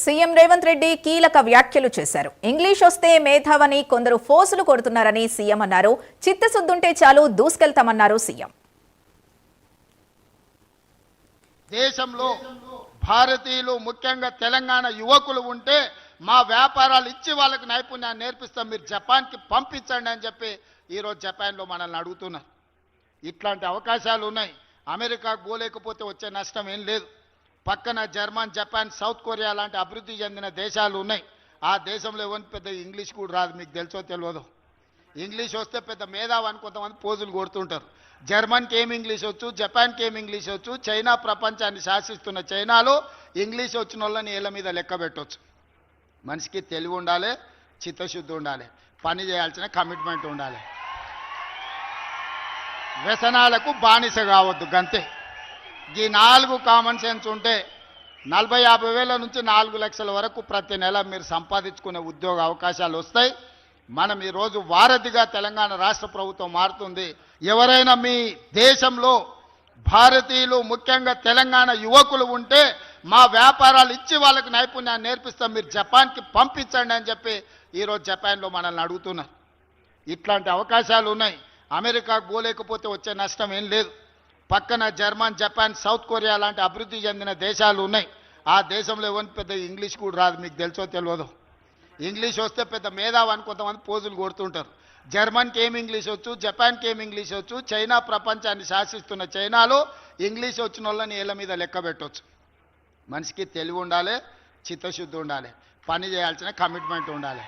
CM Revanth Reddy కీలక వ్యాఖ్యలు చేశారు. ఇంగ్లీష్ వస్తే మేధావని కొందరు ఫోసులు కొడుతున్నారని సీఎం అన్నారు. చిత్తశుద్ధుంటే చాలు దూసుకెళ్తామన్నారు సీఎం. దేశంలో భారతీయులు ముఖ్యంగా తెలంగాణ యువకులు ఉంటే మా వ్యాపారాలు ఇచ్చి వాళ్ళకి నైపుణ్యాన్ని నేర్పిస్తాం, మీరు జపాన్కి పంపించండి అని చెప్పి ఈరోజు జపాన్లో మనల్ని అడుగుతున్నారు. ఇట్లాంటి అవకాశాలు ఉన్నాయి. అమెరికాకు పోలేకపోతే వచ్చే నష్టం ఏం లేదు. పక్కన జర్మన్, జపాన్, సౌత్ కొరియా లాంటి అభివృద్ధి చెందిన దేశాలు ఉన్నాయి. ఆ దేశంలో ఎవరికి పెద్ద ఇంగ్లీష్ కూడా రాదు, మీకు తెలుసో తెలియదు. ఇంగ్లీష్ వస్తే పెద్ద మేధావి అని కొంతమంది పోజులు కొడుతుంటారు. జర్మన్కి ఏం ఇంగ్లీష్ వచ్చు, జపాన్కి ఏం ఇంగ్లీష్ వచ్చు. చైనా ప్రపంచాన్ని శాసిస్తున్న చైనాలో ఇంగ్లీష్ వచ్చిన వాళ్ళని ఏళ్ళ మీద లెక్క పెట్టవచ్చు. మనిషికి తెలివి ఉండాలి, చిత్తశుద్ధి ఉండాలి, పని చేయాల్సిన కమిట్మెంట్ ఉండాలి, వ్యసనాలకు బానిస కావద్దు, గంతే. ఈ 4 కామన్ సెన్స్ ఉంటే 40-50 వేల నుంచి 4 లక్షల వరకు ప్రతి నెల మీరు సంపాదించుకునే ఉద్యోగ అవకాశాలు వస్తాయి. మనం ఈరోజు వారధిగా తెలంగాణ రాష్ట్ర ప్రభుత్వం మారుతుంది. ఎవరైనా మీ దేశంలో భారతీయులు ముఖ్యంగా తెలంగాణ యువకులు ఉంటే మా వ్యాపారాలు ఇచ్చి వాళ్ళకి నైపుణ్యాన్ని నేర్పిస్తాం, మీరు జపాన్కి పంపించండి అని చెప్పి ఈరోజు జపాన్లో మనల్ని అడుగుతున్నారు. ఇట్లాంటి అవకాశాలు ఉన్నాయి. అమెరికాకు పోలేకపోతే వచ్చే నష్టం ఏం లేదు. పక్కన జర్మన్, జపాన్, సౌత్ కొరియా లాంటి అభివృద్ధి చెందిన దేశాలు ఉన్నాయి. ఆ దేశంలో ఎవరికి పెద్ద ఇంగ్లీష్ కూడా రాదు, మీకు తెలుసో తెలియదు. ఇంగ్లీష్ వస్తే పెద్ద మేధావి అని కొంతమంది పోజులు కొడుతుంటారు. జర్మన్కి ఏం ఇంగ్లీష్ వచ్చు, జపాన్కి ఏం ఇంగ్లీష్ వచ్చు. చైనా ప్రపంచాన్ని శాసిస్తున్న చైనాలో ఇంగ్లీష్ వచ్చిన వాళ్ళని ఏళ్ళ మీద లెక్క పెట్టవచ్చు. మనిషికి తెలివి ఉండాలి, చిత్తశుద్ధి ఉండాలి, పని చేయాల్సిన కమిట్మెంట్ ఉండాలి.